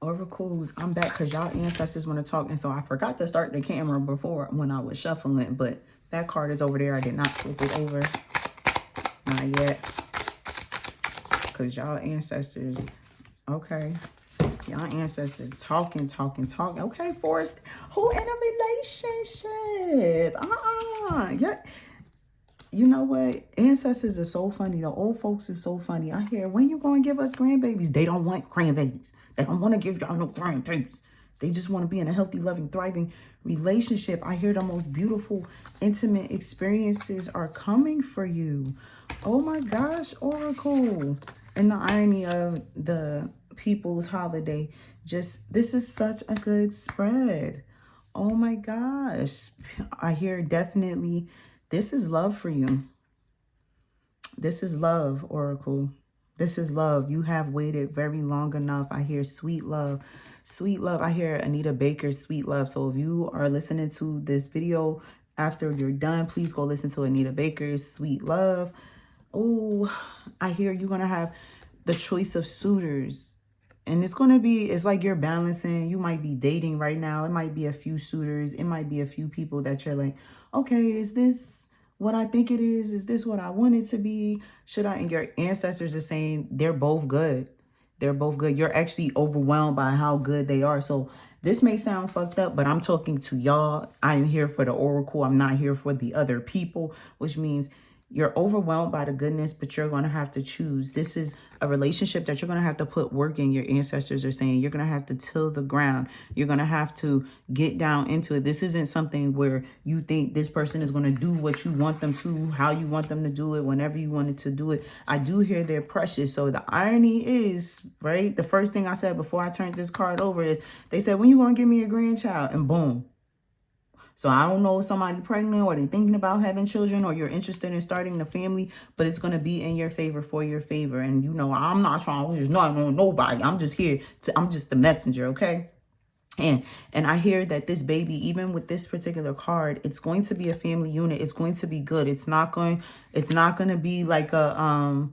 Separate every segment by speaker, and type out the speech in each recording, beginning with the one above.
Speaker 1: Oracles, I'm back because y'all ancestors want to talk. And so I forgot to start the camera before when I was shuffling. But that card is over there. I did not flip it over. Not yet. Because y'all ancestors, okay. Y'all ancestors talking. Okay, Forrest, who in a relationship? Yeah. You know what? Ancestors are so funny. The old folks are so funny. I hear, when you going to give us grandbabies? They don't want grandbabies. They don't want to give y'all no grandbabies. They just want to be in a healthy, loving, thriving relationship. I hear the most beautiful, intimate experiences are coming for you. Oh my gosh, Oracle. And the irony of the people's holiday. Just, this is such a good spread. Oh my gosh. I hear definitely, this is love for you. This is love, Oracle. This is love. You have waited very long enough. I hear sweet love. Sweet love. I hear Anita Baker's sweet love. So if you are listening to this video after you're done, please go listen to Anita Baker's sweet love. Oh, I hear you're going to have the choice of suitors. And it's going to be, it's like you're balancing. You might be dating right now. It might be a few suitors. It might be a few people that you're like, okay, is this what I think it is? Is this what I want it to be? Should I? And your ancestors are saying they're both good. They're both good. You're actually overwhelmed by how good they are. So this may sound fucked up, but I'm talking to y'all. I am here for the Oracle. I'm not here for the other people, which means you're overwhelmed by the goodness, but you're going to have to choose. This is a relationship that you're going to have to put work in. Your ancestors are saying you're going to have to till the ground. You're going to have to get down into it. This isn't something where you think this person is going to do what you want them to, how you want them to do it, whenever you wanted to do it. I do hear they're precious. So the irony is, right, the first thing I said before I turned this card over is they said, when you going to give me a grandchild? And boom. So I don't know if somebody pregnant or they thinking about having children or you're interested in starting a family, but it's going to be in your favor, for your favor. And you know, I'm not trying to not know nobody. I'm just here to, I'm just the messenger. Okay. And I hear that this baby, even with this particular card, it's going to be a family unit. It's going to be good. It's not going to be like a,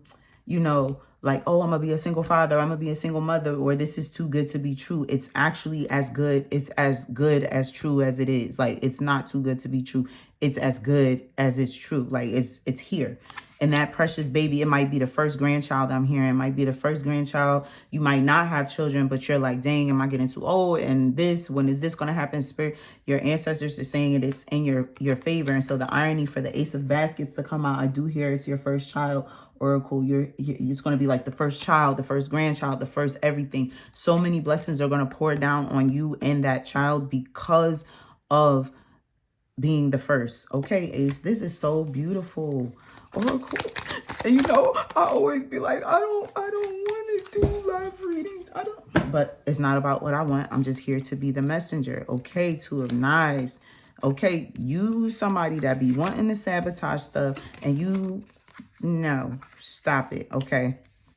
Speaker 1: you know, like, oh, I'm going to be a single father, I'm going to be a single mother, or this is too good to be true. It's actually as good. It's as good as true as it is. Like, it's not too good to be true. It's as good as it's true. Like, it's here. And that precious baby, it might be the first grandchild I'm hearing. It might be the first grandchild. You might not have children, but you're like, dang, am I getting too old? And this, when is this going to happen? Spirit, your ancestors are saying it, it's in your favor. And so the irony for the Ace of Baskets to come out, I do hear it's your first child, Oracle. It's going to be like the first child, the first grandchild, the first everything. So many blessings are going to pour down on you and that child because of being the first. Okay, Ace, this is so beautiful. Oracle. And you know, I always be like, I don't want to do live readings. But it's not about what I want. I'm just here to be the messenger. Okay, Two of Knives. Okay, you somebody that be wanting to sabotage stuff and you, no, stop it. Okay,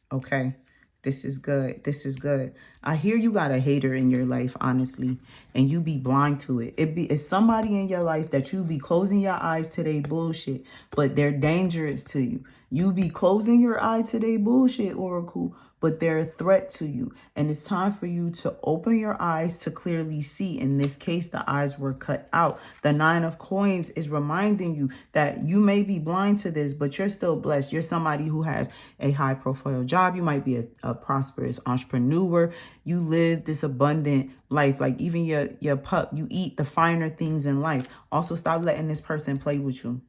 Speaker 1: okay. This is good. This is good. I hear you got a hater in your life, honestly, and you be blind to it. It's somebody in your life that you be closing your eyes to their bullshit, but they're dangerous to you. You be closing your eye to their bullshit, Oracle, but they're a threat to you. And it's time for you to open your eyes to clearly see. In this case, the eyes were cut out. The Nine of Coins is reminding you that you may be blind to this, but you're still blessed. You're somebody who has a high profile job. You might be a prosperous entrepreneur. You live this abundant life. Like even your pup, you eat the finer things in life. Also, stop letting this person play with you.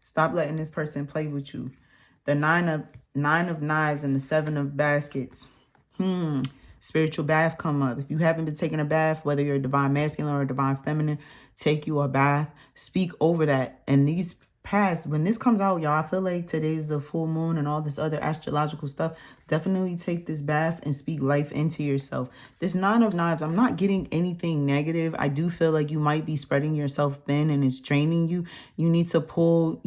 Speaker 1: Stop letting this person play with you. The Nine of Knives and the Seven of Baskets. Spiritual bath come up. If you haven't been taking a bath, whether you're a divine masculine or a divine feminine, take you a bath. Speak over that. And these past, when this comes out, y'all, I feel like today's the full moon and all this other astrological stuff. Definitely take this bath and speak life into yourself. This Nine of Knives, I'm not getting anything negative. I do feel like you might be spreading yourself thin and it's draining you. You need to pull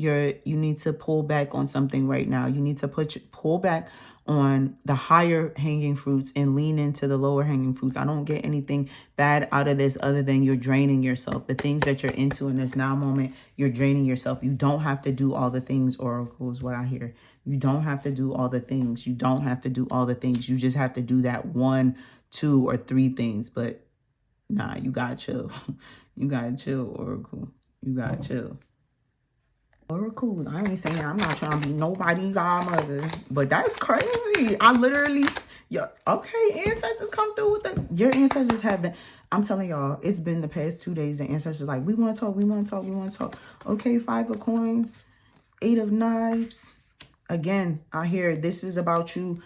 Speaker 1: back on something right now. You need to pull back on the higher hanging fruits and lean into the lower hanging fruits. I don't get anything bad out of this other than you're draining yourself. The things that you're into in this now moment, you're draining yourself. You don't have to do all the things, Oracle, is what I hear. You don't have to do all the things. You don't have to do all the things. You just have to do that one 2 or 3 things, but nah, you gotta chill. You gotta chill, Oracle. You gotta chill. Oracles, I ain't saying I'm not trying to be nobody godmother, but that's crazy. I literally, yeah, okay, ancestors come through with the, your ancestors have been, I'm telling y'all, it's been the past 2 days, the ancestors like, we want to talk, we want to talk, we want to talk. Okay, 5 of coins, 8 of knives. Again, I hear this is about you.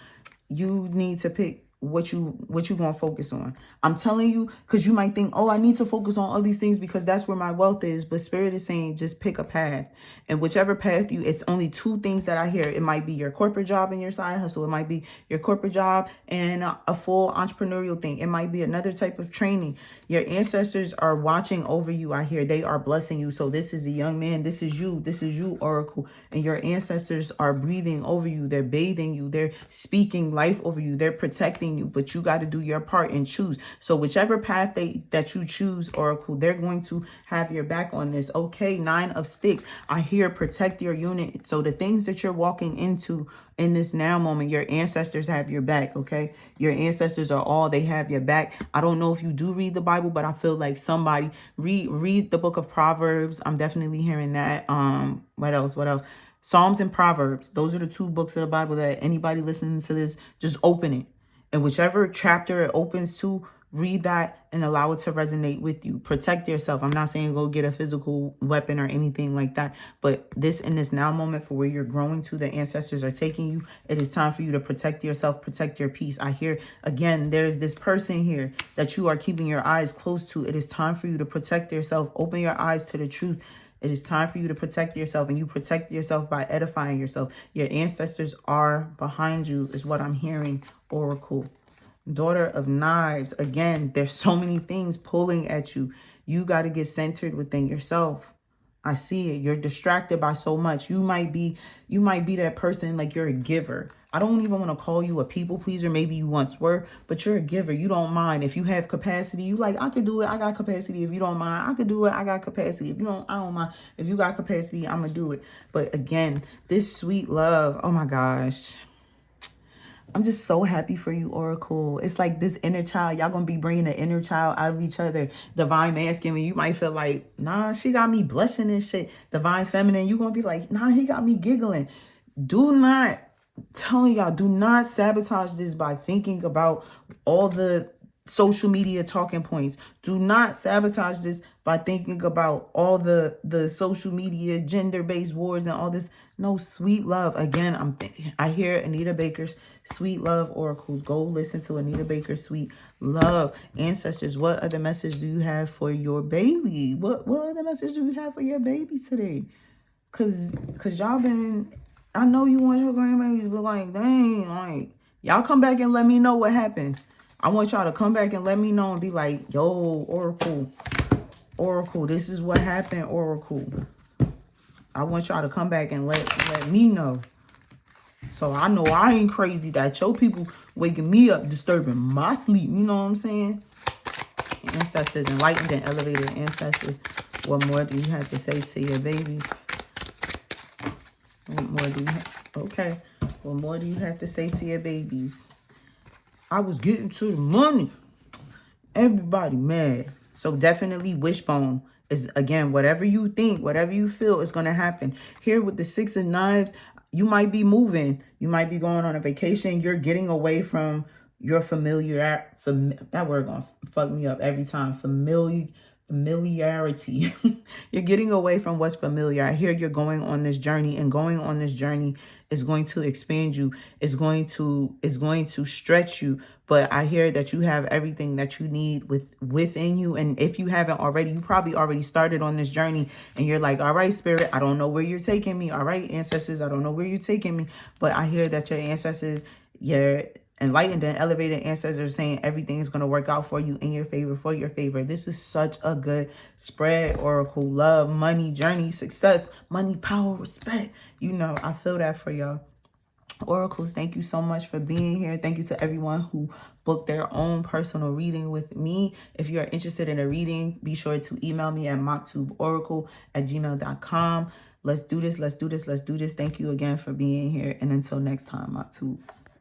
Speaker 1: You need to pick what you gonna focus on. I'm telling you, because you might think, oh, I need to focus on all these things because that's where my wealth is. But Spirit is saying just pick a path. And whichever path it's only 2 things that I hear. It might be your corporate job and your side hustle. It might be your corporate job and a full entrepreneurial thing. It might be another type of training. Your ancestors are watching over you. I hear they are blessing you. So this is a young man. This is you, Oracle. And your ancestors are breathing over you. They're bathing you. They're speaking life over you. They're protecting you, but you got to do your part and choose. So whichever path that you choose, Oracle, they're going to have your back on this. Okay, 9 of sticks. I hear protect your unit. So the things that you're walking into in this now moment, your ancestors have your back. Okay, your ancestors are all, they have your back. I don't know if you do read the Bible, but I feel like somebody read the book of Proverbs. I'm definitely hearing that. What else? Psalms and Proverbs. Those are the 2 books of the Bible that anybody listening to this, just open it. And whichever chapter it opens to, read that and allow it to resonate with you. Protect yourself. I'm not saying go get a physical weapon or anything like that. But this in this now moment for where you're growing to, the ancestors are taking you. It is time for you to protect yourself, protect your peace. I hear, again, there's this person here that you are keeping your eyes close to. It is time for you to protect yourself. Open your eyes to the truth. It is time for you to protect yourself, and you protect yourself by edifying yourself. Your ancestors are behind you is what I'm hearing, Oracle. Daughter of Knives. Again, there's so many things pulling at you. You got to get centered within yourself. I see it. You're distracted by so much. You might be that person, like you're a giver. I don't even want to call you a people pleaser. Maybe you once were, but you're a giver. You don't mind. If you have capacity, you like, I could do it. I got capacity. If you don't mind, I could do it. I got capacity. If you don't, I don't mind. If you got capacity, I'm going to do it. But again, this sweet love, oh my gosh. I'm just so happy for you, Oracle. It's like this inner child. Y'all going to be bringing the inner child out of each other. Divine masculine. You might feel like, nah, she got me blushing and shit. Divine feminine. You going to be like, nah, he got me giggling. Do not, telling y'all, do not sabotage this by thinking about all the social media talking points. Do not sabotage this by thinking about all the social media gender-based wars and all this. No, sweet love. Again, I hear Anita Baker's Sweet Love Oracles. Go listen to Anita Baker's Sweet Love. Ancestors, what other message do you have for your baby? What other message do you have for your baby today? Cause y'all been, I know you want your grandbabies, but like, dang, like, y'all come back and let me know what happened. I want y'all to come back and let me know and be like, yo, Oracle, this is what happened, Oracle. I want y'all to come back and let me know. So I know I ain't crazy that your people waking me up, disturbing my sleep. You know what I'm saying? Ancestors, enlightened and elevated ancestors. What more do you have to say to your babies? What more do you have? Okay. What more do you have to say to your babies? I was getting to the money. Everybody mad. So definitely wishbone is, again, whatever you think, whatever you feel is going to happen. Here with the 6 of Knives, you might be moving. You might be going on a vacation. You're getting away from your that word going to fuck me up every time. Familiarity. You're getting away from what's familiar. I hear you're going on this journey, and going on this journey is going to expand you. It's going to stretch you. But I hear that you have everything that you need within you. And if you haven't already, you probably already started on this journey, and you're like, all right, Spirit, I don't know where you're taking me. All right, ancestors, I don't know where you're taking me. But I hear that your ancestors, your enlightened and elevated ancestors are saying everything is going to work out for you in your favor, for your favor. This is such a good spread, Oracle. Love, money, journey, success, money, power, respect. You know, I feel that for y'all. Oracles, thank you so much for being here. Thank you to everyone who booked their own personal reading with me. If you're interested in a reading, be sure to email me at maktuboracle@gmail.com. Let's do this. Let's do this. Let's do this. Thank you again for being here. And until next time, Maktub.